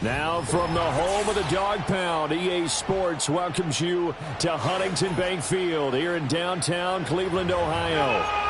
Now from the home of the Dog Pound, EA Sports welcomes you to Huntington Bank Field here in downtown Cleveland, Ohio.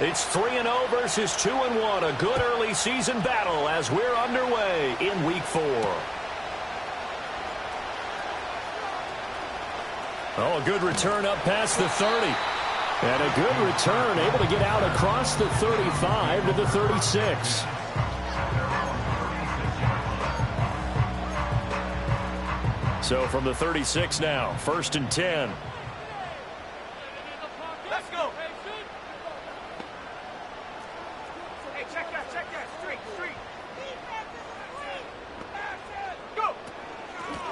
It's 3-0 versus 2-1, a good early season battle as we're underway in Week 4. Oh, a good return up past the 30. And a good return, able to get out across the 35 to the 36. So from the 36 now, 1st and 10.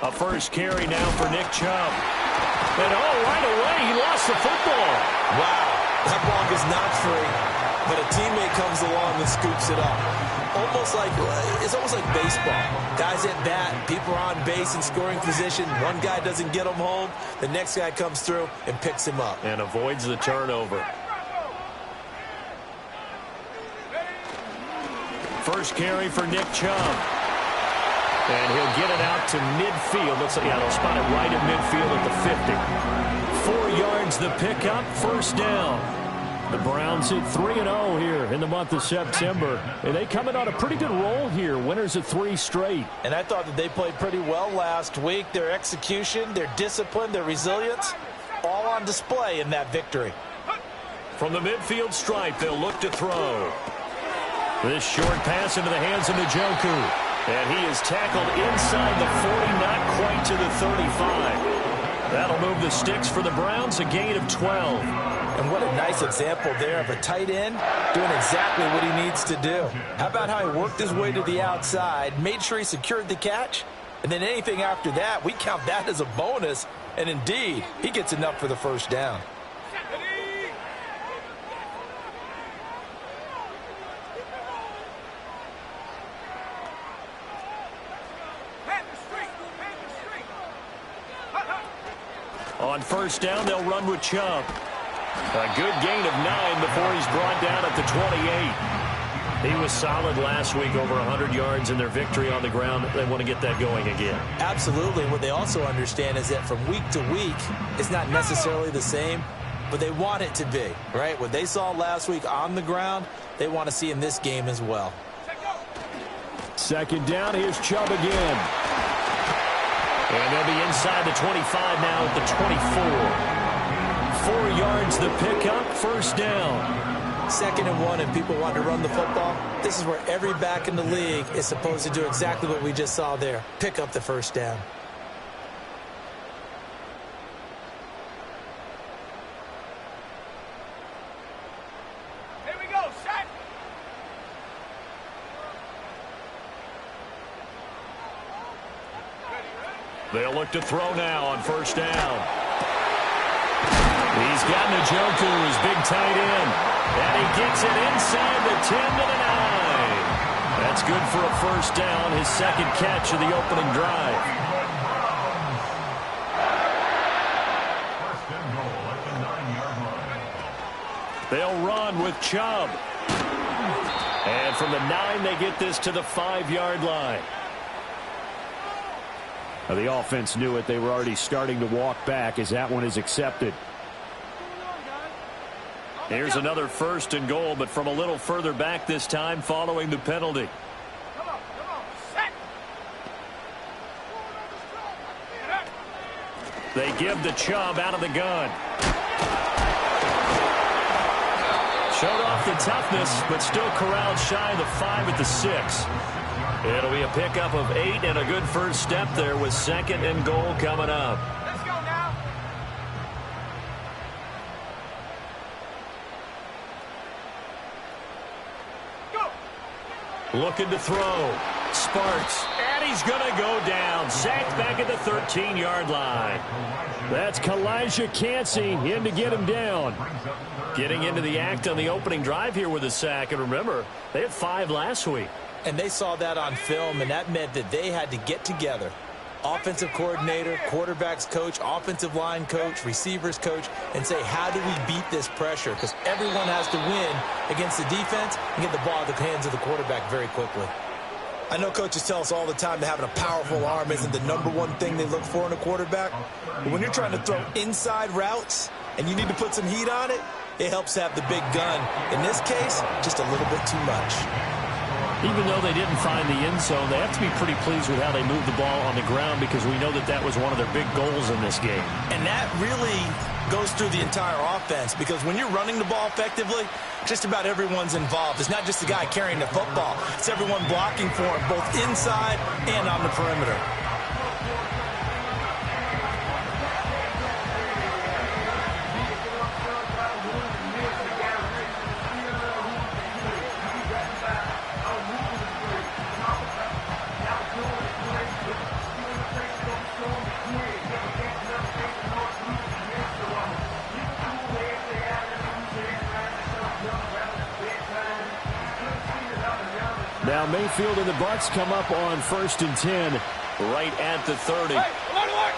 A first carry now for Nick Chubb. And right away, he lost the football. Wow, that ball is not free, but a teammate comes along and scoops it up. It's almost like baseball. Guys at bat, people are on base in scoring position. One guy doesn't get him home. The next guy comes through and picks him up. And avoids the turnover. First carry for Nick Chubb. And he'll get it out to midfield. Looks like, they'll spot it right at midfield at the 50. 4 yards the pickup, first down. The Browns hit 3-0 here in the month of September. And they come in on a pretty good roll here. Winners of 3 straight. And I thought that they played pretty well last week. Their execution, their discipline, their resilience, all on display in that victory. From the midfield stripe, they'll look to throw. This short pass into the hands of Njoku. And he is tackled inside the 40, not quite to the 35. That'll move the sticks for the Browns, a gain of 12. And what a nice example there of a tight end doing exactly what he needs to do. How about how he worked his way to the outside, made sure he secured the catch, and then anything after that, we count that as a bonus. And indeed, he gets enough for the first down. On first down, they'll run with Chubb. A good gain of 9 before he's brought down at the 28. He was solid last week, over 100 yards in their victory on the ground. They want to get that going again. Absolutely. What they also understand is that from week to week, it's not necessarily the same, but they want it to be, right? What they saw last week on the ground, they want to see in this game as well. Second down, here's Chubb again. And they'll be inside the 25 now at the 24. 4 yards the pickup, first down. 2nd and 1, and people want to run the football. This is where every back in the league is supposed to do exactly what we just saw there. Pick up the first down. Here we go, set. They'll look to throw now on first down. He's got Njoku, his big tight end. And he gets it inside the 10 to the 9. That's good for a first down, his second catch of the opening drive. with Chubb. And from the 9, they get this to the 5-yard line. Now, the offense knew it. They were already starting to walk back as that one is accepted. Here's another 1st and goal, but from a little further back this time following the penalty. Come on, set. They give the Chubb out of the gun. Showed off the toughness, but still corralled shy of the 5 at the 6. It'll be a pickup of 8 and a good first step there with 2nd and goal coming up. Let's go now. Go. Looking to throw. Sparks. And he's going to go down. Sacked back at the 13-yard line. That's Kalijah Cansey in to get him down. Getting into the act on the opening drive here with a sack. And remember, they had 5 last week. And they saw that on film, and that meant that they had to get together. Offensive coordinator, quarterbacks coach, offensive line coach, receivers coach, and say, how do we beat this pressure? Because everyone has to win against the defense and get the ball in the hands of the quarterback very quickly. I know coaches tell us all the time that having a powerful arm isn't the #1 thing they look for in a quarterback. But when you're trying to throw inside routes and you need to put some heat on it, it helps to have the big gun. In this case, just a little bit too much. Even though they didn't find the end zone, they have to be pretty pleased with how they moved the ball on the ground because we know that that was one of their big goals in this game. And that really goes through the entire offense because when you're running the ball effectively, just about everyone's involved. It's not just the guy carrying the football. It's everyone blocking for him, both inside and on the perimeter. Now Mayfield and the Bucs come up on 1st and 10 right at the 30. Hey, alert.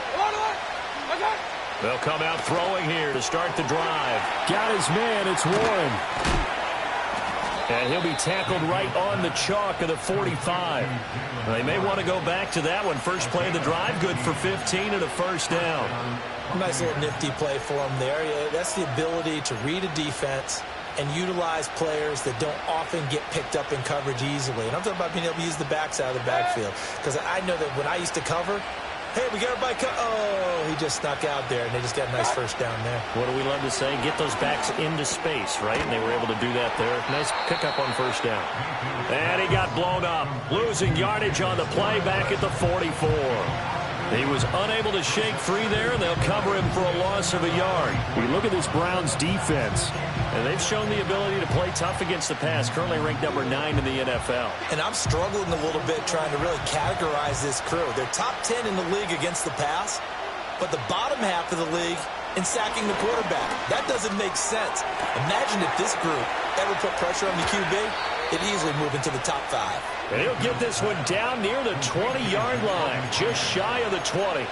They'll come out throwing here to start the drive. Got his man. It's Warren. And he'll be tackled right on the chalk of the 45. They may want to go back to that one. First play of the drive, good for 15 and a 1st down. Nice little nifty play for him there. Yeah, that's the ability to read a defense and utilize players that don't often get picked up in coverage easily. And I'm talking about being able to use the backs out of the backfield. Because I know that when I used to cover, hey, we got everybody oh, he just snuck out there, and they just got a nice 1st down there. What do we love to say? Get those backs into space, right? And they were able to do that there. Nice pickup on 1st down. And he got blown up. Losing yardage on the play back at the 44. He was unable to shake free there, and they'll cover him for a loss of a yard. We look at this Browns defense, and they've shown the ability to play tough against the pass, currently ranked #9 in the NFL. And I'm struggling a little bit trying to really categorize this crew. They're top 10 in the league against the pass, but the bottom half of the league in sacking the quarterback. That doesn't make sense. Imagine if this group ever put pressure on the QB, it'd easily move into the top 5. And he'll get this one down near the 20-yard line, just shy of the 20.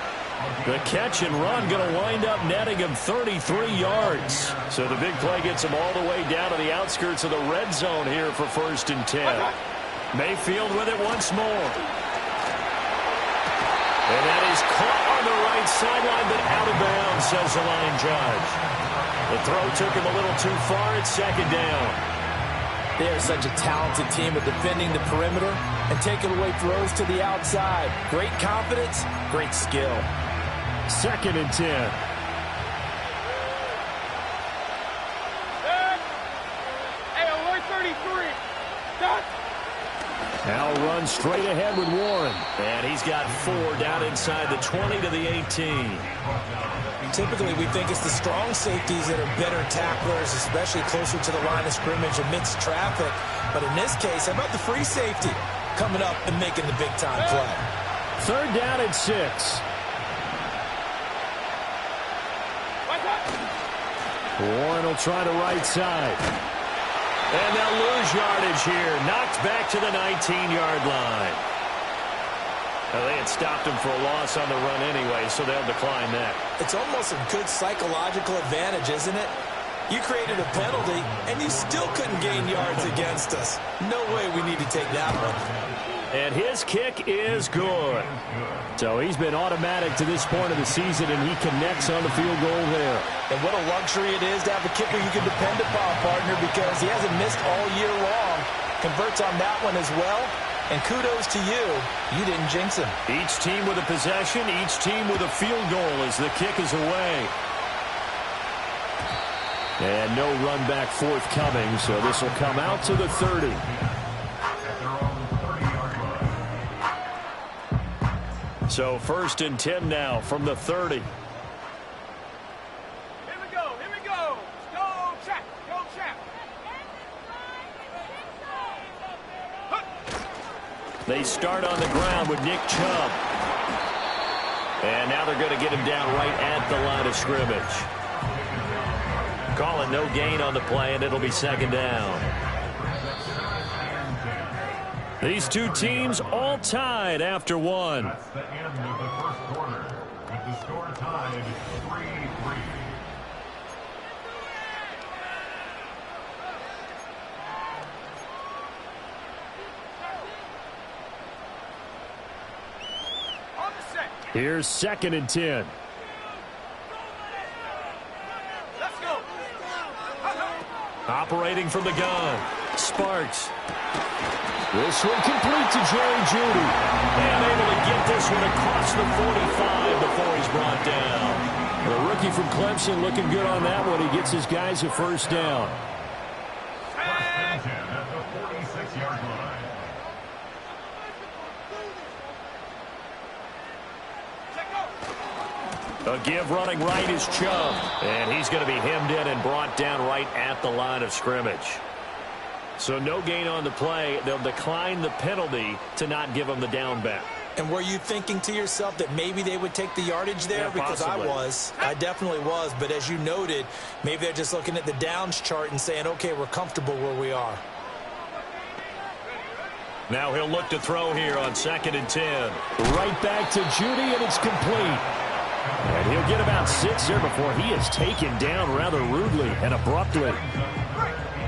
The catch and run going to wind up netting him 33 yards. So the big play gets him all the way down to the outskirts of the red zone here for 1st and 10. Mayfield with it once more. And that is caught on the right sideline, but out of bounds, says the line judge. The throw took him a little too far. It's 2nd down. They are such a talented team at defending the perimeter and taking away throws to the outside. Great confidence, great skill. 2nd and 10. Hey, alert 33. Done. Now run straight ahead with Warren. And he's got 4 down inside the 20 to the 18. Typically, we think it's the strong safeties that are better tacklers, especially closer to the line of scrimmage amidst traffic. But in this case, how about the free safety coming up and making the big-time play? 3rd down and 6. Warren will try the right side. And they'll lose yardage here. Knocked back to the 19-yard line. Now, they had stopped him for a loss on the run anyway, so they'll decline that. It's almost a good psychological advantage, isn't it? You created a penalty, and you still couldn't gain yards against us. No way we need to take that one. And his kick is good. So he's been automatic to this point of the season, and he connects on the field goal there. And what a luxury it is to have a kicker you can depend upon, partner, because he hasn't missed all year long. Converts on that one as well. And kudos to you. You didn't jinx him. Each team with a possession, each team with a field goal as the kick is away. And no run back forthcoming, so this will come out to the 30. So 1st and 10 now from the 30. Here we go. Here we go. Go check. Go check. They start on the ground with Nick Chubb. And now they're going to get him down right at the line of scrimmage. Calling no gain on the play, and it'll be 2nd down. These two teams all tied after one. That's the end of the first quarter, with the score tied 3-3. On the set. Here's 2nd and 10. Let's go. Operating from the gun. Sparks. This one complete to Jerry Jeudy. And able to get this one across the 45 before he's brought down. The rookie from Clemson looking good on that one. He gets his guys a 1st down. First and 10 at the 46-yard line. Check go. A give running right is Chubb. And he's going to be hemmed in and brought down right at the line of scrimmage. So no gain on the play. They'll decline the penalty to not give him the down back. And were you thinking to yourself that maybe they would take the yardage there? Yeah, because possibly. I definitely was. But as you noted, maybe they're just looking at the downs chart and saying, okay, we're comfortable where we are. Now he'll look to throw here on 2nd and 10. Right back to Jeudy, and it's complete. And he'll get about 6 here before he is taken down rather rudely and abruptly.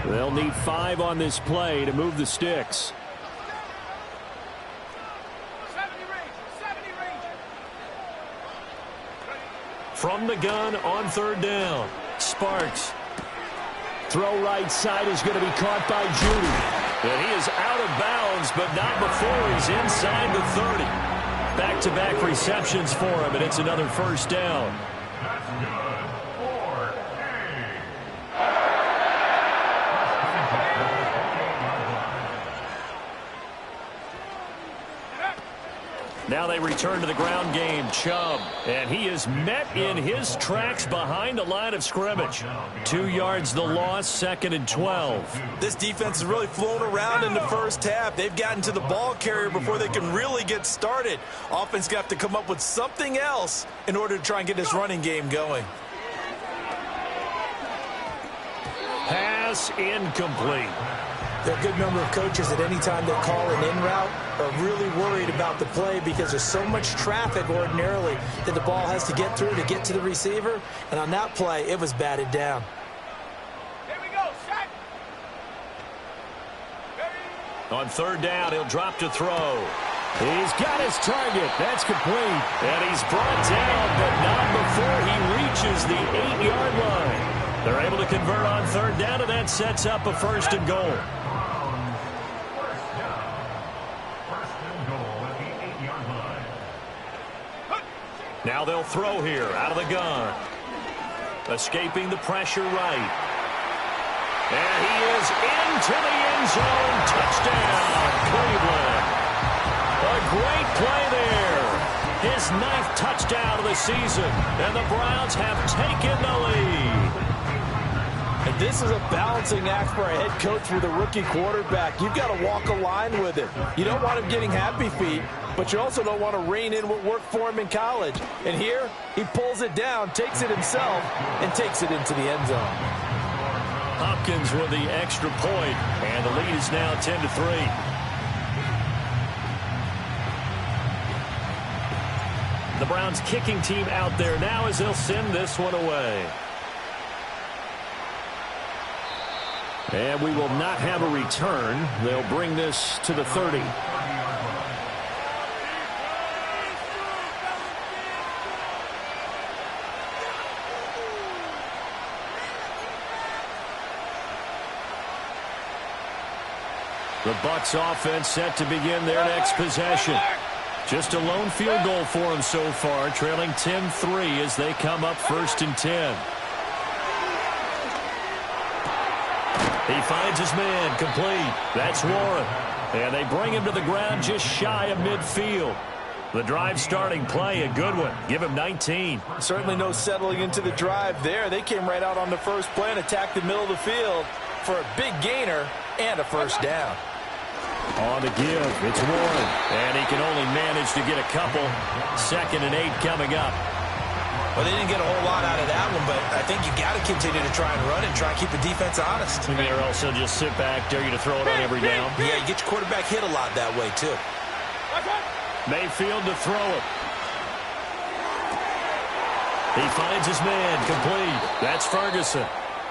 They'll need 5 on this play to move the sticks. 70 range. From the gun on 3rd down. Sparks. Throw right side is going to be caught by Jeudy. And he is out of bounds, but not before he's inside the 30. Back-to-back receptions for him, and it's another 1st down. That's good. 4-8. Now they return to the ground game. Chubb, and he is met in his tracks behind the line of scrimmage. 2 yards the loss, 2nd and 12. This defense has really flown around in the first half. They've gotten to the ball carrier before they can really get started. Offense got to come up with something else in order to try and get this running game going. Pass incomplete. There are a good number of coaches at any time they call an in route are really worried about the play because there's so much traffic ordinarily that the ball has to get through to get to the receiver. And on that play, it was batted down. Here we go. Set. On 3rd down, he'll drop to throw. He's got his target. That's complete. And he's brought down, but not before he reaches the 8-yard line. They're able to convert on 3rd down, and that sets up a 1st and goal. Now they'll throw here out of the gun. Escaping the pressure right. And he is into the end zone. Touchdown, Cleveland. A great play there. His 9th touchdown of the season. And the Browns have taken the lead. And this is a balancing act for a head coach with a rookie quarterback. You've got to walk a line with it. You don't want him getting happy feet, but you also don't want to rein in what worked for him in college. And here, he pulls it down, takes it himself, and takes it into the end zone. Hopkins with the extra point, and the lead is now 10-3. The Browns kicking team out there now as they'll send this one away. And we will not have a return. They'll bring this to the 30. The Bucs offense set to begin their next possession. Just a lone field goal for them so far, trailing 10-3 as they come up 1st and 10. He finds his man, complete. That's Warren. And they bring him to the ground just shy of midfield. The drive starting play, a good one. Give him 19. Certainly no settling into the drive there. They came right out on the first play and attacked the middle of the field for a big gainer and a first down. On the give, it's Warren. And he can only manage to get a couple. 2nd and 8 coming up. Well, they didn't get a whole lot out of that one, but I think you got to continue to try and run and try and keep the defense honest. Or else they'll just sit back, dare you to throw it on every down. Yeah, you get your quarterback hit a lot that way, too. Mayfield to throw it. He finds his man, complete. That's Ferguson.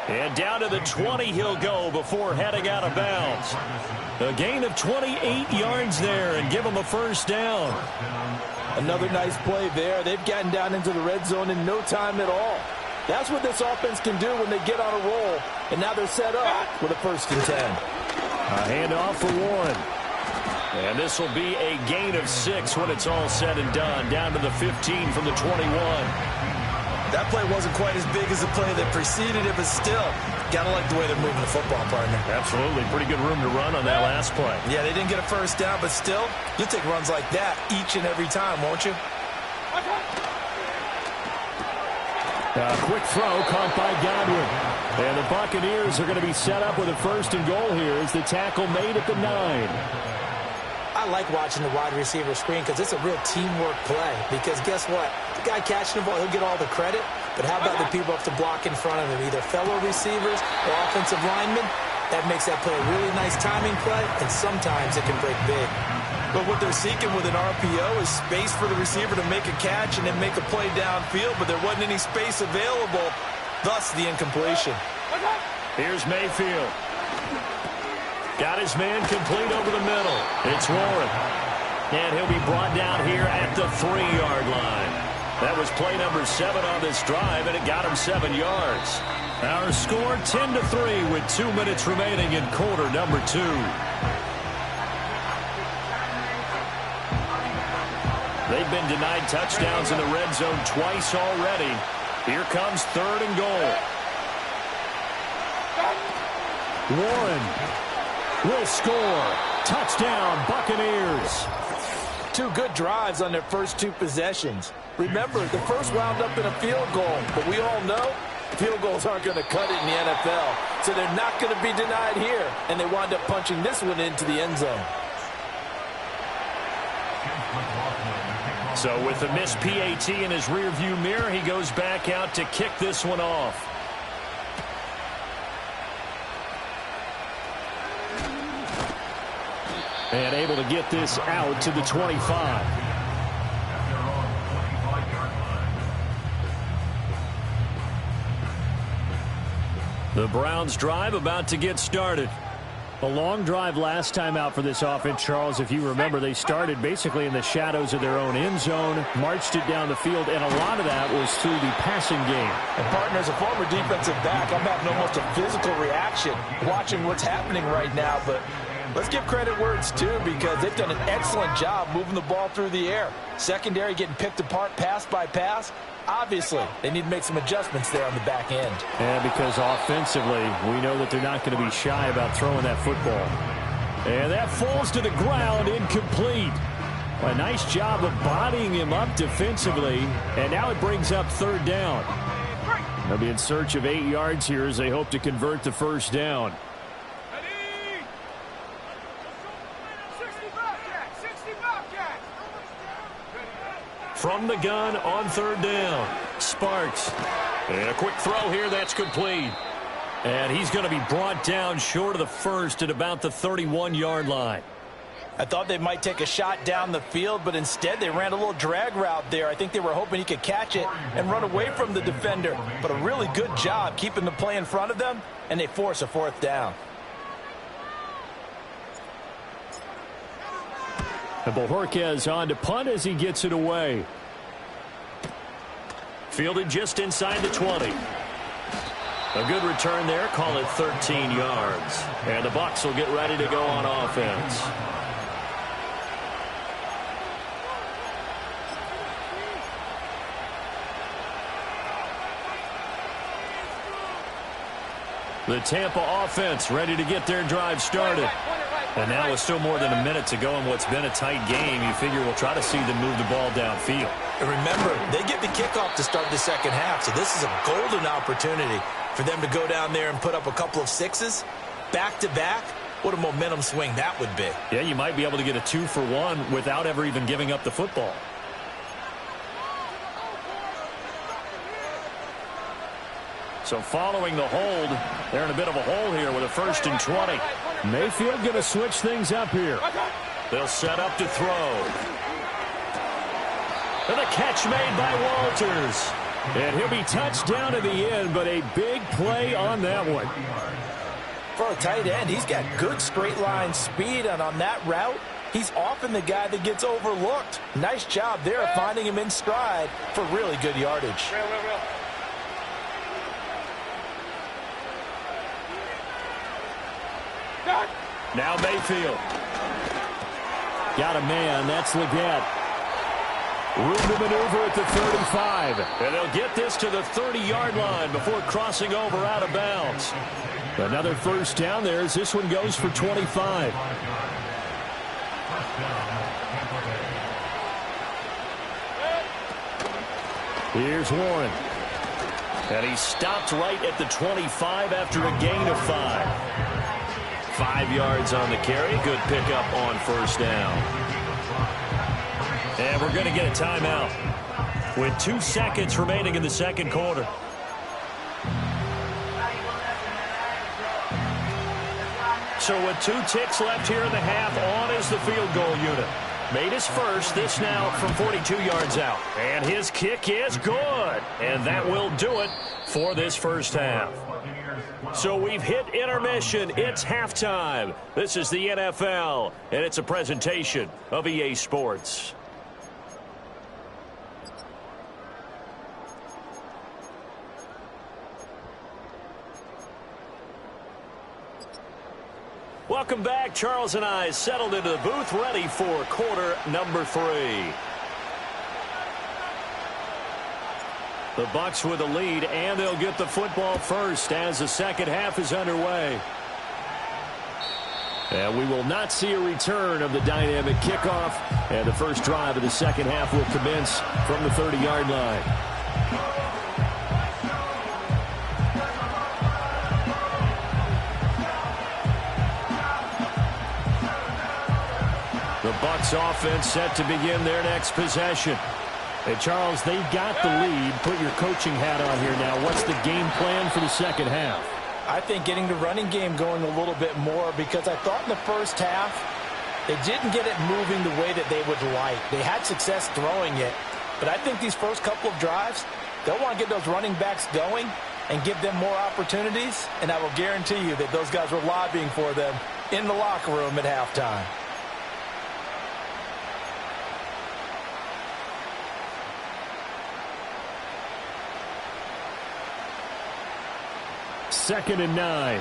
And down to the 20 he'll go before heading out of bounds. A gain of 28 yards there and give him a first down. Another nice play there. They've gotten down into the red zone in no time at all. That's what this offense can do when they get on a roll. And now they're set up with a 1st and 10. A handoff for Warren. And this will be a gain of 6 when it's all said and done. Down to the 15 from the 21. That play wasn't quite as big as the play that preceded it, but still, gotta like the way they're moving the football, partner. Absolutely. Pretty good room to run on that last play. Yeah, they didn't get a first down, but still, you'll take runs like that each and every time, won't you? A quick throw caught by Godwin. And the Buccaneers are going to be set up with a 1st and goal here as the tackle made at the 9. I like watching the wide receiver screen because it's a real teamwork play. Because guess what? The guy catching the ball, he'll get all the credit. But how about the people up to block in front of him, either fellow receivers or offensive linemen? That makes that play a really nice timing play, and sometimes it can break big. But what they're seeking with an RPO is space for the receiver to make a catch and then make a play downfield, but there wasn't any space available, thus the incompletion. Here's Mayfield. Got his man complete over the middle. It's Warren. And he'll be brought down here at the 3-yard line. That was play number 7 on this drive, and it got him 7 yards. Our score 10-3 with 2 minutes remaining in quarter number 2. They've been denied touchdowns in the red zone twice already. Here comes 3rd and goal. Warren will score. Touchdown, Buccaneers. 2 good drives on their first 2 possessions. Remember, the first wound up in a field goal, but we all know field goals aren't going to cut it in the NFL, so they're not going to be denied here, and they wind up punching this one into the end zone. So with the missed PAT in his rearview mirror, he goes back out to kick this one off. And able to get this out to the 25. The Browns drive about to get started. A long drive last time out for this offense, Charles. If you remember, they started basically in the shadows of their own end zone, marched it down the field, and a lot of that was through the passing game. And partner, as a former defensive back, I'm having almost a physical reaction watching what's happening right now, but let's give credit where it's due because they've done an excellent job moving the ball through the air. Secondary getting picked apart pass by pass. Obviously, they need to make some adjustments there on the back end. And because offensively, we know that they're not going to be shy about throwing that football. And that falls to the ground, incomplete. A nice job of bodying him up defensively, and now it brings up 3rd down. They'll be in search of 8 yards here as they hope to convert the first down. From the gun on 3rd down, Sparks. And a quick throw here, that's complete. And he's going to be brought down short of the first at about the 31-yard line. I thought they might take a shot down the field, but instead they ran a little drag route there. I think they were hoping he could catch it and run away from the defender. But a really good job keeping the play in front of them, and they force a 4th down. And Bojorquez on to punt as he gets it away. Fielded just inside the 20. A good return there. Call it 13 yards. And the Bucs will get ready to go on offense. The Tampa offense ready to get their drive started. And now with still more than a minute to go in what's been a tight game, you figure we'll try to see them move the ball downfield. And remember, they get the kickoff to start the second half, so this is a golden opportunity for them to go down there and put up a couple of sixes back-to-back. What a momentum swing that would be. Yeah, you might be able to get a 2-for-1 without ever even giving up the football. So following the hold, they're in a bit of a hole here with a 1st and 20. Mayfield going to switch things up here. They'll set up to throw. And the catch made by Walters. And he'll be touched down to the end, but a big play on that one. For a tight end, he's got good straight line speed, and on that route, he's often the guy that gets overlooked. Nice job there finding him in stride for really good yardage. Now Mayfield. Got a man. That's Leggett. Room to maneuver at the 35. And they'll get this to the 30-yard line before crossing over out of bounds. Another first down there as this one goes for 25. Here's Warren. And he stopped right at the 25 after a gain of 5. 5 yards on the carry. Good pickup on first down. And we're going to get a timeout with 2 seconds remaining in the second quarter. So with 2 ticks left here in the half, on is the field goal unit. Made his first, this now from 42 yards out. And his kick is good. And that will do it for this first half. So we've hit intermission. It's halftime. This is the NFL, and it's a presentation of EA Sports. Welcome back. Charles and I settled into the booth, ready for quarter number 3. The Bucs with a lead, and they'll get the football first as the second half is underway. And we will not see a return of the dynamic kickoff, and the first drive of the second half will commence from the 30-yard line. The Bucs offense set to begin their next possession. And Charles, they've got the lead. Put your coaching hat on here now. What's the game plan for the second half? I think getting the running game going a little bit more, because I thought in the first half they didn't get it moving the way that they would like. They had success throwing it, but I think these first couple of drives, they'll want to get those running backs going and give them more opportunities, and I will guarantee you that those guys were lobbying for them in the locker room at halftime. Second and 9.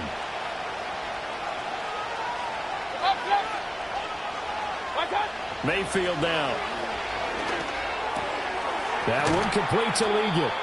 Mayfield now. That one complete to Leggett.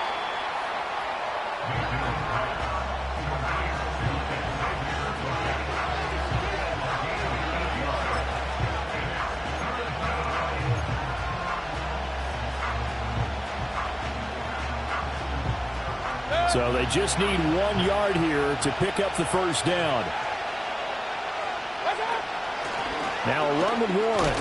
So they just need 1 yard here to pick up the first down. Now a run with Warren.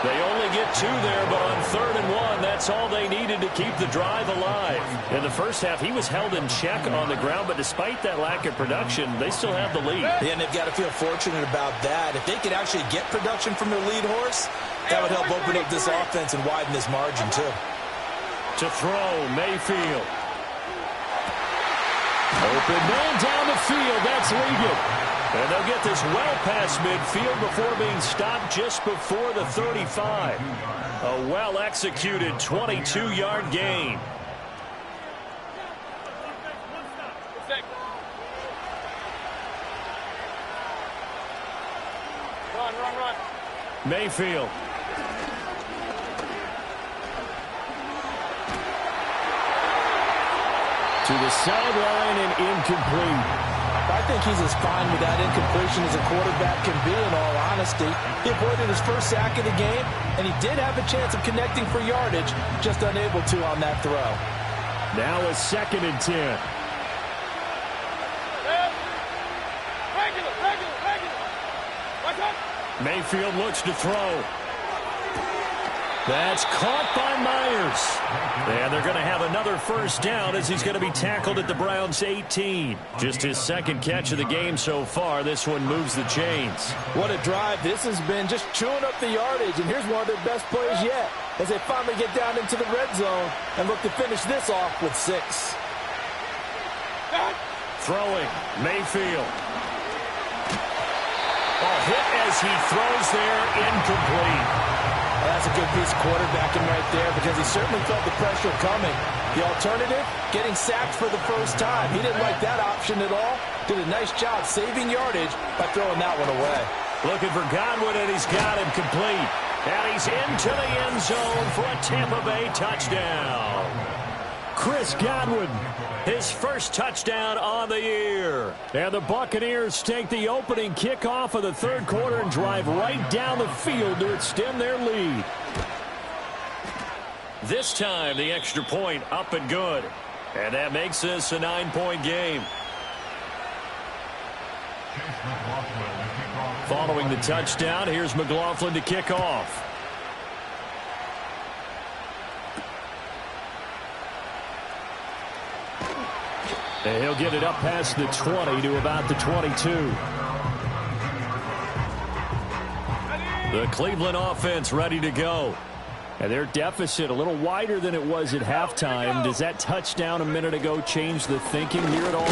They only get 2 there, but on 3rd and 1, that's all they needed to keep the drive alive. In the first half, he was held in check on the ground, but despite that lack of production, they still have the lead. Yeah, and they've got to feel fortunate about that. If they could actually get production from their lead horse, that would help open up this offense and widen this margin, too. To throw, Mayfield. Open man down the field. That's Ligon. And they'll get this well past midfield before being stopped just before the 35. A well-executed 22-yard gain. Run. Mayfield. To the sideline and incomplete. I think he's as fine with that incompletion as a quarterback can be, in all honesty. He avoided his first sack of the game, and he did have a chance of connecting for yardage, just unable to on that throw. Now a 2nd and 10. Regular. Watch out. Mayfield looks to throw. That's caught by Myers. And they're going to have another first down as he's going to be tackled at the Browns' 18. Just his 2nd catch of the game so far. This one moves the chains. What a drive. This has been just chewing up the yardage, and here's one of their best plays yet as they finally get down into the red zone and look to finish this off with 6. Throwing, Mayfield. A hit as he throws there, incomplete. That's a good piece of quarterbacking right there because he certainly felt the pressure coming. The alternative, getting sacked for the first time. He didn't like that option at all. Did a nice job saving yardage by throwing that one away. Looking for Godwin, and he's got him complete. And he's into the end zone for a Tampa Bay touchdown. Chris Godwin, his first touchdown on the year. And the Buccaneers take the opening kickoff of the 3rd quarter and drive right down the field to extend their lead. This time, the extra point up and good. And that makes this a 9-point game. Following the touchdown, here's McLaughlin to kick off. And he'll get it up past the 20 to about the 22. The Cleveland offense ready to go. And their deficit a little wider than it was at halftime. Does that touchdown a minute ago change the thinking here at all?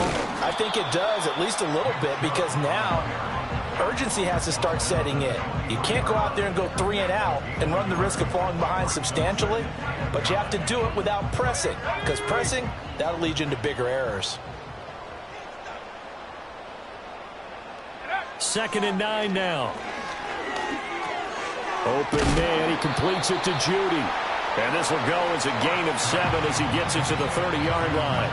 I think it does, at least a little bit, because now urgency has to start setting in. You can't go out there and go 3 and out and run the risk of falling behind substantially, but you have to do it without pressing, because pressing, that'll lead you into bigger errors. 2nd and 9 now. Open man, he completes it to Judy. And this will go as a gain of 7 as he gets it to the 30-yard line.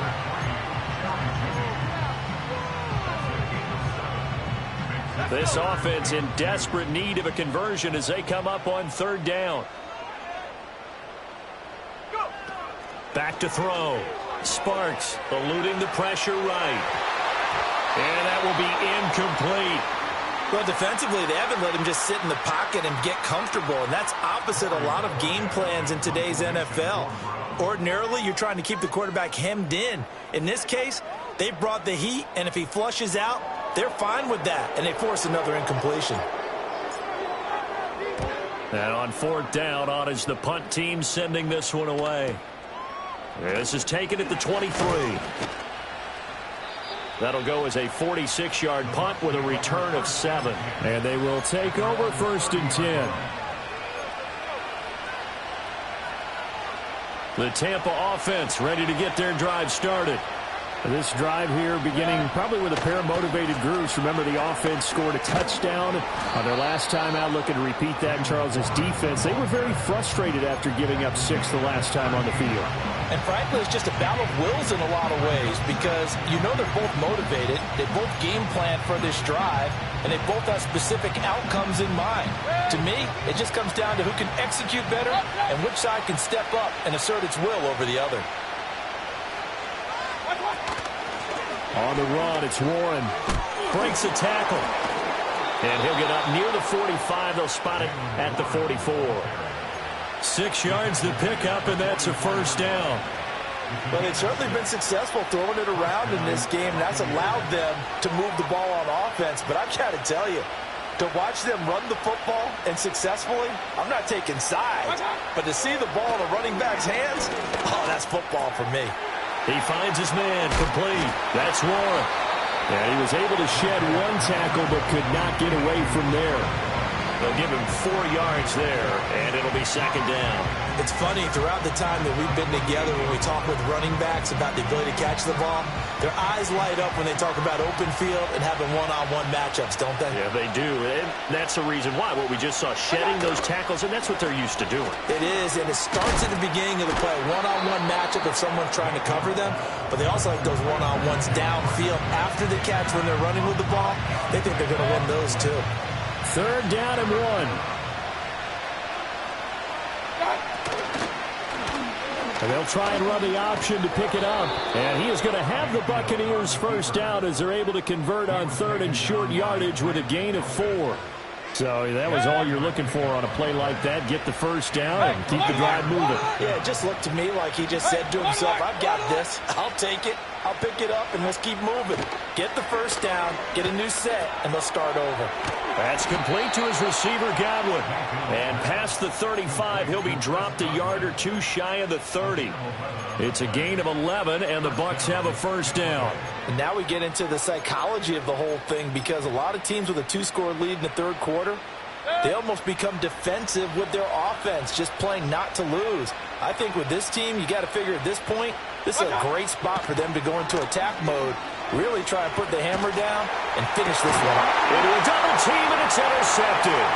This offense in desperate need of a conversion as they come up on 3rd down. Back to throw. Sparks eluding the pressure right. And that will be incomplete. Well, defensively, they haven't let him just sit in the pocket and get comfortable, and that's opposite a lot of game plans in today's NFL. Ordinarily, you're trying to keep the quarterback hemmed in. In this case, they brought the heat, and if he flushes out, they're fine with that, and they force another incompletion. And on 4th down, on is the punt team sending this one away. This is taken at the 23. That'll go as a 46-yard punt with a return of 7. And they will take over 1st and 10. The Tampa offense ready to get their drive started. This drive here beginning probably with a pair of motivated groups. Remember, the offense scored a touchdown on their last time out. Looking to repeat that in Charles's defense. They were very frustrated after giving up 6 the last time on the field. And frankly, it's just a battle of wills in a lot of ways because you know they're both motivated. They both game plan for this drive, and they both have specific outcomes in mind. To me, it just comes down to who can execute better and which side can step up and assert its will over the other. On the run, it's Warren. Breaks a tackle. And he'll get up near the 45. They'll spot it at the 44. 6 yards to pick up, and that's a first down. Well, they've certainly been successful throwing it around in this game, and that's allowed them to move the ball on offense. But I've got to tell you, to watch them run the football and successfully, I'm not taking sides. But to see the ball in a running back's hands, oh, that's football for me. He finds his man, complete. That's one. And he was able to shed one tackle but could not get away from there. They'll give him 4 yards there, and it'll be second down. It's funny, throughout the time that we've been together, when we talk with running backs about the ability to catch the ball, their eyes light up when they talk about open field and having one-on-one matchups, don't they? Yeah, they do. And that's the reason why. What we just saw, shedding those tackles, and that's what they're used to doing. It is, and it starts at the beginning of the play. One-on-one matchup if someone's trying to cover them, but they also like those one-on-ones downfield after the catch when they're running with the ball. They think they're going to win those, too. Third down and 1. And they'll try and run the option to pick it up. And he is going to have the Buccaneers first down as they're able to convert on third and short yardage with a gain of 4. So that was all you're looking for on a play like that. Get the first down and keep the drive moving. Yeah, it just looked to me like he just said to himself, I've got this. I'll take it. I'll pick it up, and let's keep moving. Get the first down, get a new set, and let's start over. That's complete to his receiver, Godwin. And past the 35, he'll be dropped a yard or 2 shy of the 30. It's a gain of 11, and the Bucs have a first down. And now we get into the psychology of the whole thing, because a lot of teams with a 2-score lead in the third quarter, they almost become defensive with their offense, just playing not to lose. I think with this team, you got to figure at this point, this is a great spot for them to go into attack mode, really try and put the hammer down and finish this one up. Into a double team, and it's intercepted.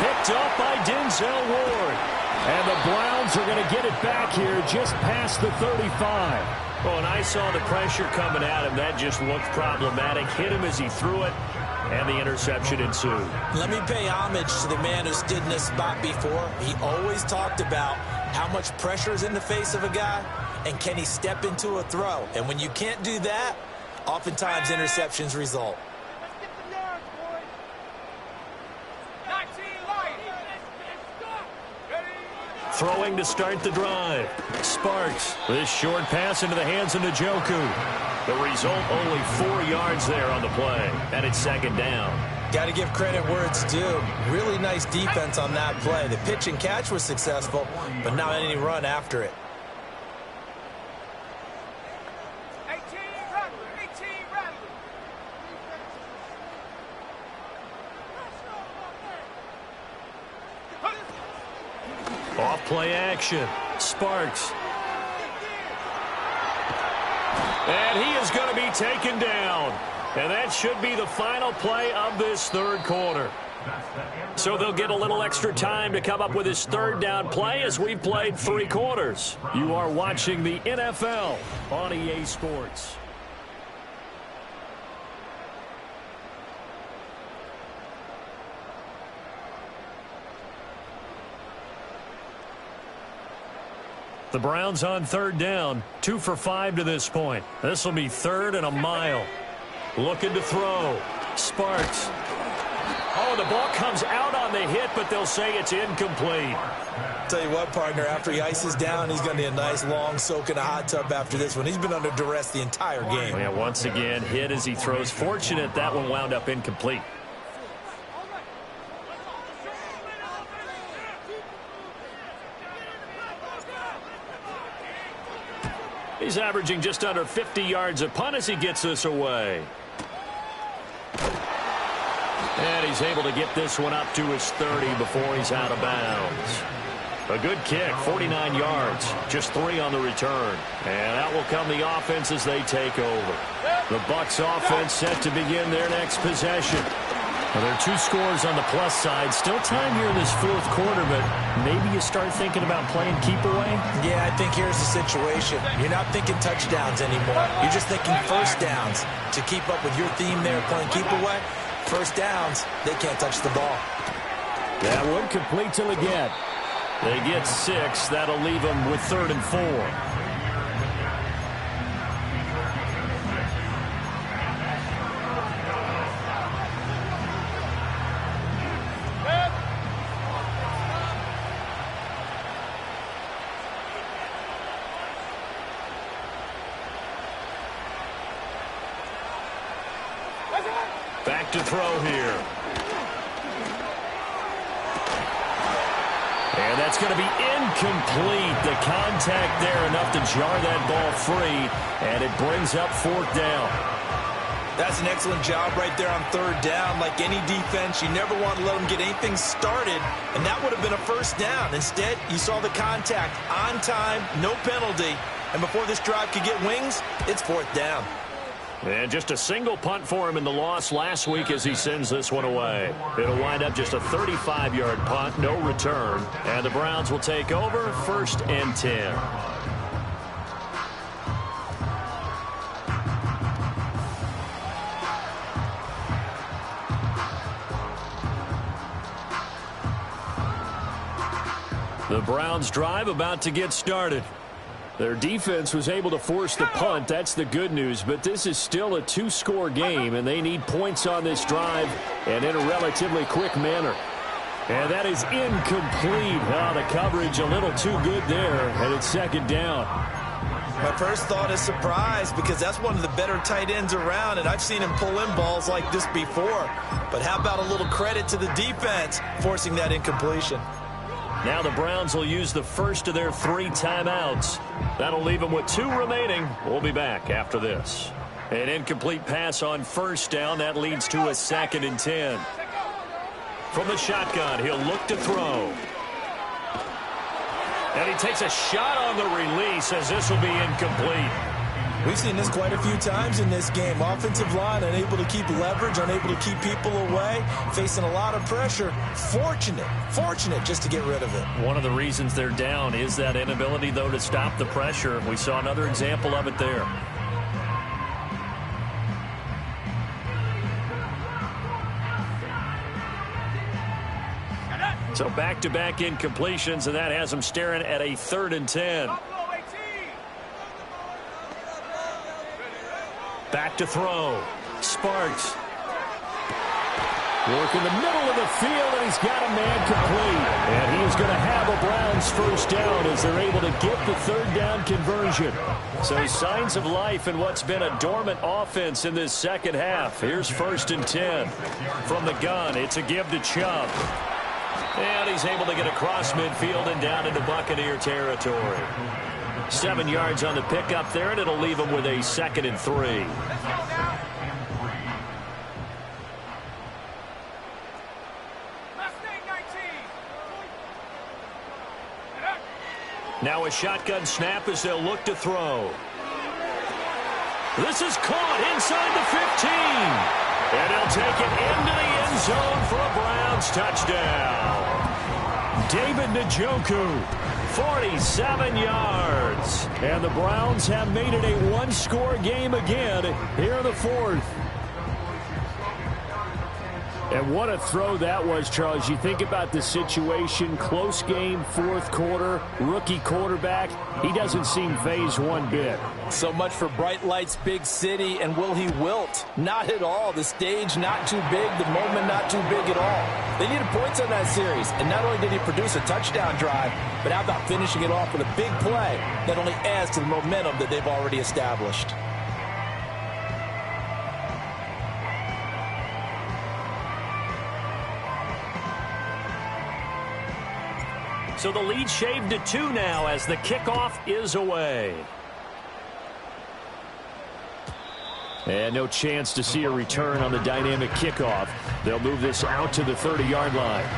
Picked up by Denzel Ward. And the Browns are going to get it back here just past the 35. Well, and I saw the pressure coming at him. That just looked problematic. Hit him as he threw it, and the interception ensued. Let me pay homage to the man who stood in this spot before. He always talked about how much pressure is in the face of a guy, and can he step into a throw. And when you can't do that, oftentimes interceptions result. Let's get the yards, boys. 19 light. Ready? Throwing to start the drive. Sparks. This short pass into the hands of Njoku. The result, only 4 yards there on the play. And it's second down. Got to give credit where it's due. Really nice defense on that play. The pitch and catch was successful, but not any run after it. 18 run. 18 run. Off play action. Sparks. And he is going to be taken down. And that should be the final play of this third quarter. So they'll get a little extra time to come up with his third down play as we've played 3 quarters. You are watching the NFL on EA Sports. The Browns on third down, 2 for 5 to this point. This will be third and a mile. Looking to throw. Sparks. Oh, the ball comes out on the hit, but they'll say it's incomplete. Tell you what, partner, after he ices down, he's going to need a nice long soak in a hot tub after this one. He's been under duress the entire game. Yeah, once again, hit as he throws. Fortunate that one wound up incomplete. He's averaging just under 50 yards a punt as he gets this away. And he's able to get this one up to his 30 before he's out of bounds. A good kick, 49 yards, just 3 on the return. And out will come the offense as they take over. The Bucs offense set to begin their next possession. Well, there are 2 scores on the plus side. Still time here in this fourth quarter, but maybe you start thinking about playing keep away? Yeah, I think here's the situation. You're not thinking touchdowns anymore. You're just thinking first downs. To keep up with your theme there, playing keep away, first downs, they can't touch the ball. That one complete till again. They get 6. That'll leave them with third and 4. Back to throw here. And that's going to be incomplete. The contact there enough to jar that ball free, and it brings up 4th down. That's an excellent job right there on 3rd down. Like any defense, you never want to let them get anything started, and that would have been a 1st down. Instead, you saw the contact on time, no penalty, and before this drive could get wings, it's 4th down. And just a single punt for him in the loss last week as he sends this one away. It'll wind up just a 35-yard punt, no return. And the Browns will take over 1st and 10. The Browns drive about to get started. Their defense was able to force the punt. That's the good news. But this is still a 2-score game, and they need points on this drive and in a relatively quick manner. And that is incomplete. Oh, the coverage a little too good there, and it's 2nd down. My first thought is surprise because that's one of the better tight ends around, and I've seen him pull in balls like this before. But how about a little credit to the defense forcing that incompletion? Now the Browns will use the first of their 3 timeouts. That'll leave them with 2 remaining. We'll be back after this. An incomplete pass on 1st down. That leads to a 2nd and 10. From the shotgun, he'll look to throw. And he takes a shot on the release as this will be incomplete. We've seen this quite a few times in this game. Offensive line unable to keep leverage, unable to keep people away, facing a lot of pressure. Fortunate just to get rid of it. One of the reasons they're down is that inability, though, to stop the pressure. We saw another example of it there. So back-to-back incompletions, and that has them staring at a 3rd and 10. Back to throw. Sparks. Work in the middle of the field, and he's got a man complete. And he is going to have a Browns 1st down as they're able to get the 3rd down conversion. So signs of life in what's been a dormant offense in this 2nd half. Here's 1st and 10. From the gun, it's a give to Chubb. And he's able to get across midfield and down into Buccaneer territory. 7 yards on the pickup there, and it'll leave him with a 2nd and 3. Now a shotgun snap as they'll look to throw. This is caught inside the 15. And he'll take it into the end zone for a Browns touchdown. David Njoku. 47 yards. And the Browns have made it a 1-score game again here in the 4th. And what a throw that was, Charles. You think about the situation, close game, 4th quarter, rookie quarterback. He doesn't seem fazed one bit. So much for bright lights, big city, and will he wilt? Not at all. The stage not too big, the moment not too big at all. They needed points on that series, and not only did he produce a touchdown drive, but how about finishing it off with a big play that only adds to the momentum that they've already established. So the lead shaved to 2 now as the kickoff is away. And no chance to see a return on the dynamic kickoff. They'll move this out to the 30-yard line.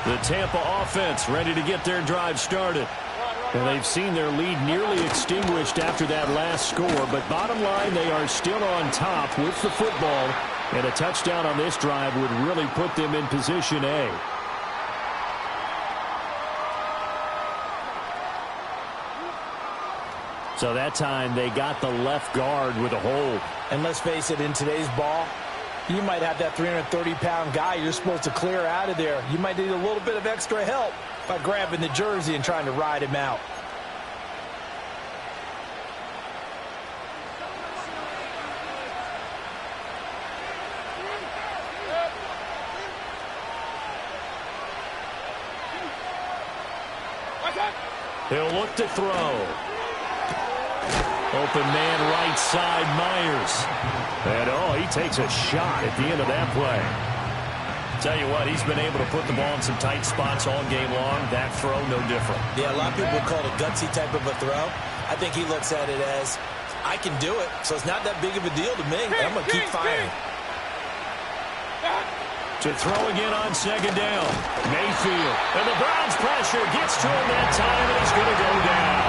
The Tampa offense ready to get their drive started. And they've seen their lead nearly extinguished after that last score. But bottom line, they are still on top with the football. And a touchdown on this drive would really put them in position A. So that time they got the left guard with a hold. And let's face it, in today's ball, you might have that 330-pound guy you're supposed to clear out of there. You might need a little bit of extra help by grabbing the jersey and trying to ride him out. He'll look to throw. Open man right side, Myers. And, he takes a shot at the end of that play. Tell you what, he's been able to put the ball in some tight spots all game long. That throw, no different. Yeah, a lot of people would call it a gutsy type of a throw. I think he looks at it as, I can do it, so it's not that big of a deal to me. I'm going to keep firing. To throw again on second down. Mayfield. And the Browns pressure gets to him that time, and he's going to go down.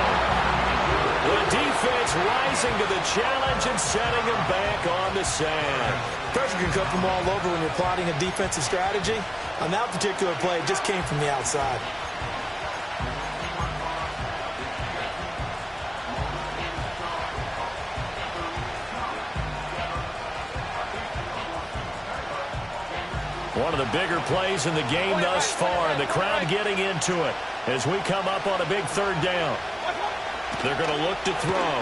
The defense rising to the challenge and setting him back on the sand. Pressure can come from all over when you're plotting a defensive strategy. On that particular play, it just came from the outside. One of the bigger plays in the game thus far, and the crowd getting into it as we come up on a big third down. They're going to look to throw.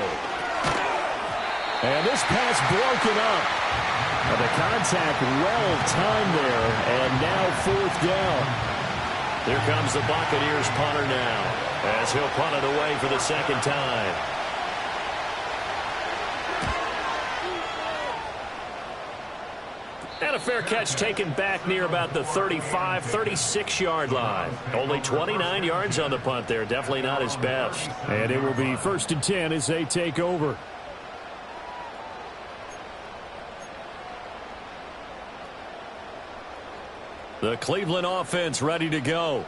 And this pass broken up. And the contact well-timed there, and now fourth down. Here comes the Buccaneers punter now as he'll punt it away for the second time. And a fair catch taken back near about the 35, 36-yard line. Only 29 yards on the punt there. Definitely not his best. And it will be 1st and 10 as they take over. The Cleveland offense ready to go.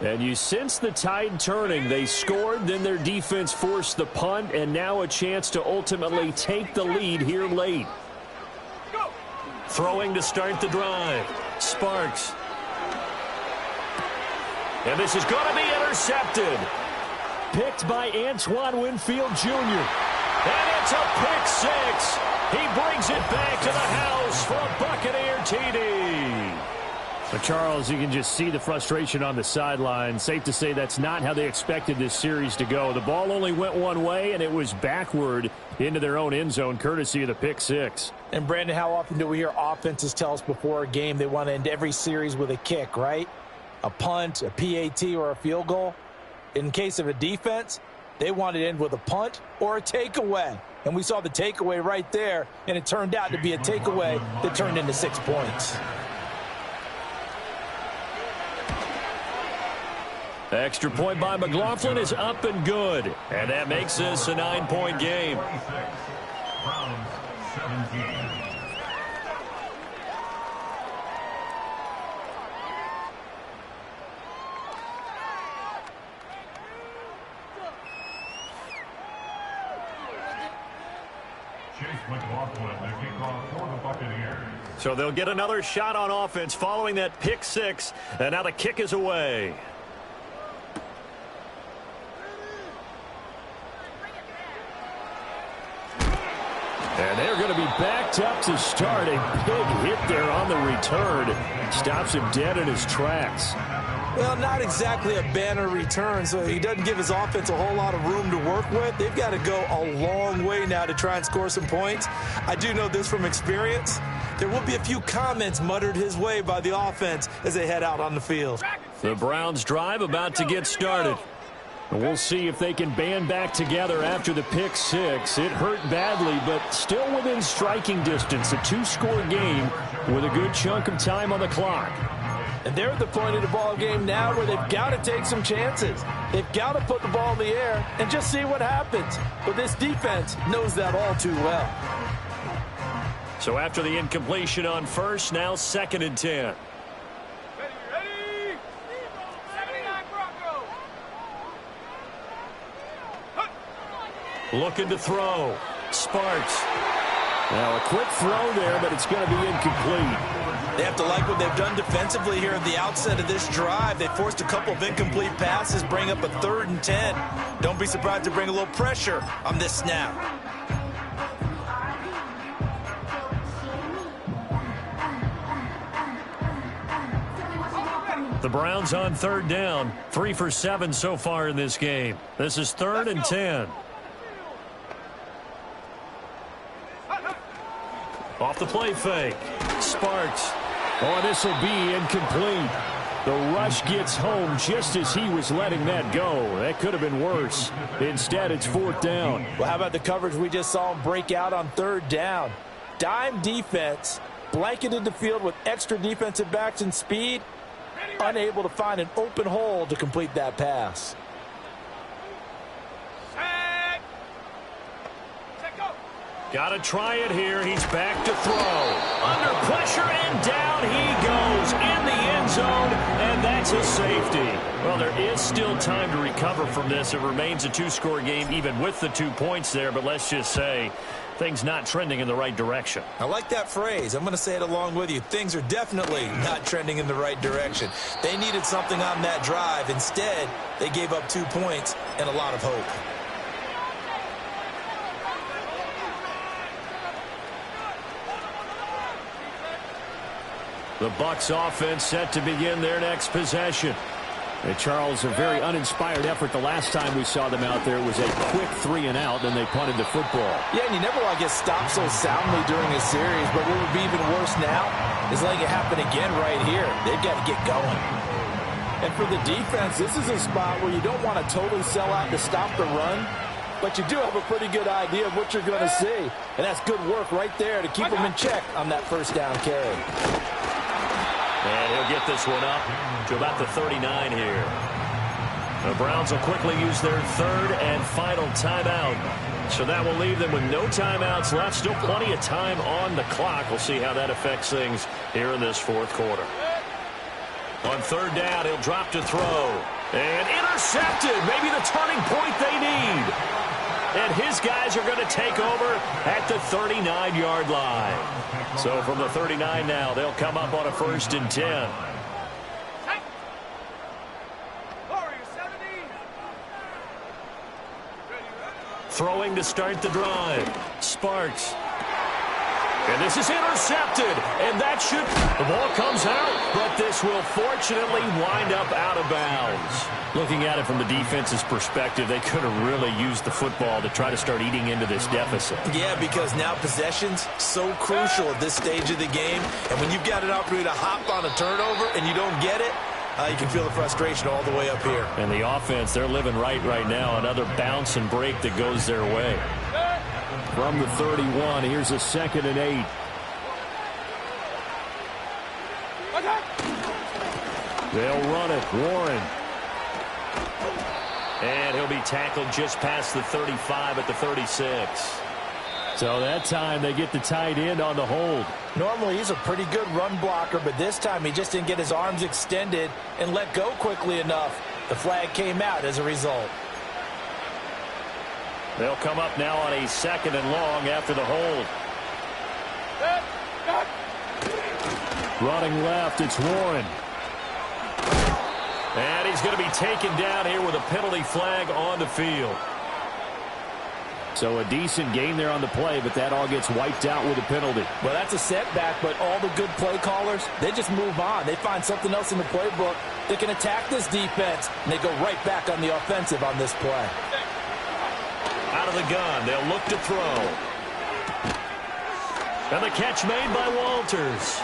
And you sense the tide turning. They scored, then their defense forced the punt, and now a chance to ultimately take the lead here late. Throwing to start the drive. Sparks. And this is going to be intercepted. Picked by Antoine Winfield Jr. And it's a pick six. He brings it back to the house for a Buccaneer TD. But Charles, you can just see the frustration on the sideline. Safe to say that's not how they expected this series to go. The ball only went one way, and it was backward into their own end zone, courtesy of the pick six. And, Brandon, how often do we hear offenses tell us before a game they want to end every series with a kick, right? A punt, a PAT, or a field goal. In case of a defense, they want to end with a punt or a takeaway. And we saw the takeaway right there, and it turned out to be a takeaway that turned into 6 points. The extra point by McLaughlin is up and good. And that makes this a 9-point game. Browns 17. Chase McLaughlin, the kickoff for the Buccaneers. So they'll get another shot on offense following that pick six. And now the kick is away. And they're going to be backed up to start. A big hit there on the return. Stops him dead in his tracks. Well, not exactly a banner return, so he doesn't give his offense a whole lot of room to work with. They've got to go a long way now to try and score some points. I do know this from experience. There will be a few comments muttered his way by the offense as they head out on the field. The Browns drive about to get started. We'll see if they can band back together after the pick six. It hurt badly, but still within striking distance. A 2-score game with a good chunk of time on the clock. And they're at the point of the ball game now where they've got to take some chances. They've got to put the ball in the air and just see what happens. But this defense knows that all too well. So after the incompletion on first, now 2nd and 10. Ready? 79 Broncos. Looking to throw. Sparks. Now a quick throw there, but it's going to be incomplete. They have to like what they've done defensively here at the outset of this drive. They forced a couple of incomplete passes, bring up a 3rd and 10. Don't be surprised to bring a little pressure on this snap. The Browns on 3rd down. 3 for 7 so far in this game. This is 3rd and 10. Off the play fake. Sparks. Oh, this will be incomplete. The rush gets home just as he was letting that go. That could have been worse. Instead, it's 4th down. Well, how about the coverage we just saw him break out on 3rd down? Dime defense, blanketed the field with extra defensive backs and speed, unable to find an open hole to complete that pass. Got to try it here. He's back to throw. Under pressure, and down he goes in the end zone, and that's a safety. Well, there is still time to recover from this. It remains a 2-score game, even with the 2 points there, but let's just say things not trending in the right direction. I like that phrase. I'm going to say it along with you. Things are definitely not trending in the right direction. They needed something on that drive. Instead, they gave up 2 points and a lot of hope. The Bucs offense set to begin their next possession. And Charles, a very uninspired effort the last time we saw them out there. It was a quick 3 and out, and they punted the football. Yeah, and you never want to get stopped so soundly during a series, but what would be even worse now is letting it happen again right here. They've got to get going. And for the defense, this is a spot where you don't want to totally sell out to stop the run, but you do have a pretty good idea of what you're going to see. And that's good work right there to keep them in check on that 1st down carry. And he'll get this one up to about the 39 here. The Browns will quickly use their 3rd and final timeout. So that will leave them with no timeouts left. Still plenty of time on the clock. We'll see how that affects things here in this 4th quarter. On 3rd down, he'll drop to throw. And intercepted. Maybe the turning point they need. And his guys are going to take over at the 39-yard line. So from the 39 now, they'll come up on a 1st and 10. Throwing to start the drive. Sparks. And this is intercepted. And that should... The ball comes out, but this will fortunately wind up out of bounds. Looking at it from the defense's perspective, they could have really used the football to try to start eating into this deficit. Yeah, because now possession's so crucial at this stage of the game. And when you've got an opportunity to hop on a turnover and you don't get it, you can feel the frustration all the way up here. And the offense, they're living right now. Another bounce and break that goes their way. From the 31, here's a 2nd and 8. They'll run it. Warren. And he'll be tackled just past the 35 at the 36. So that time they get the tight end on the hold. Normally he's a pretty good run blocker, but this time he just didn't get his arms extended and let go quickly enough. The flag came out as a result. They'll come up now on a 2nd and long after the hold. Running left, it's Warren. And he's going to be taken down here with a penalty flag on the field. So a decent gain there on the play, but that all gets wiped out with a penalty. Well, that's a setback, but all the good play callers, they just move on. They find something else in the playbook. They can attack this defense, and they go right back on the offensive on this play. Out of the gun, they'll look to throw. And the catch made by Walters.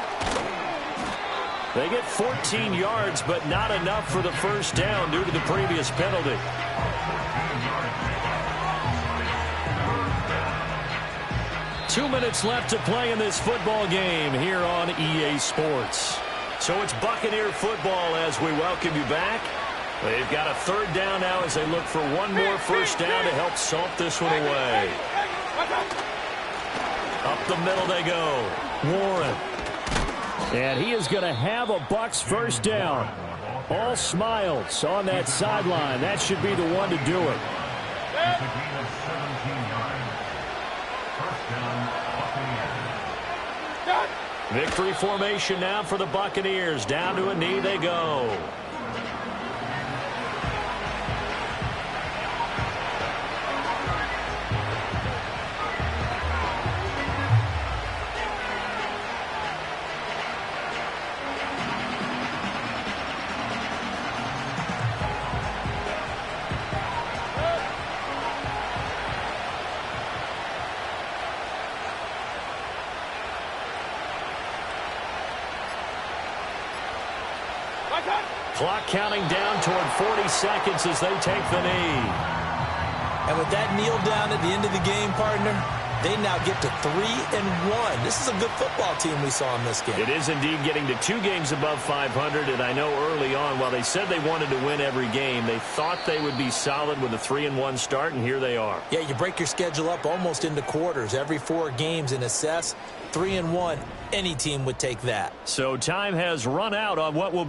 They get 14 yards, but not enough for the 1st down due to the previous penalty. Two minutes left to play in this football game here on EA Sports. So it's Buccaneer football as we welcome you back. They've got a 3rd down now as they look for one more 1st down to help salt this one away. Up the middle they go. Warren. And he is going to have a Bucs 1st down. All smiles on that sideline. That should be the one to do it. Victory formation now for the Buccaneers. Down to a knee they go. Clock counting down toward 40 seconds as they take the knee. And with that kneel down at the end of the game, partner, they now get to 3-1. This is a good football team we saw in this game. It is indeed getting to 2 games above 500, and I know early on, while they said they wanted to win every game, they thought they would be solid with a 3-1 start, and here they are. Yeah, you break your schedule up almost into quarters, every 4 games, and assess 3-1. Any team would take that. So time has run out on what will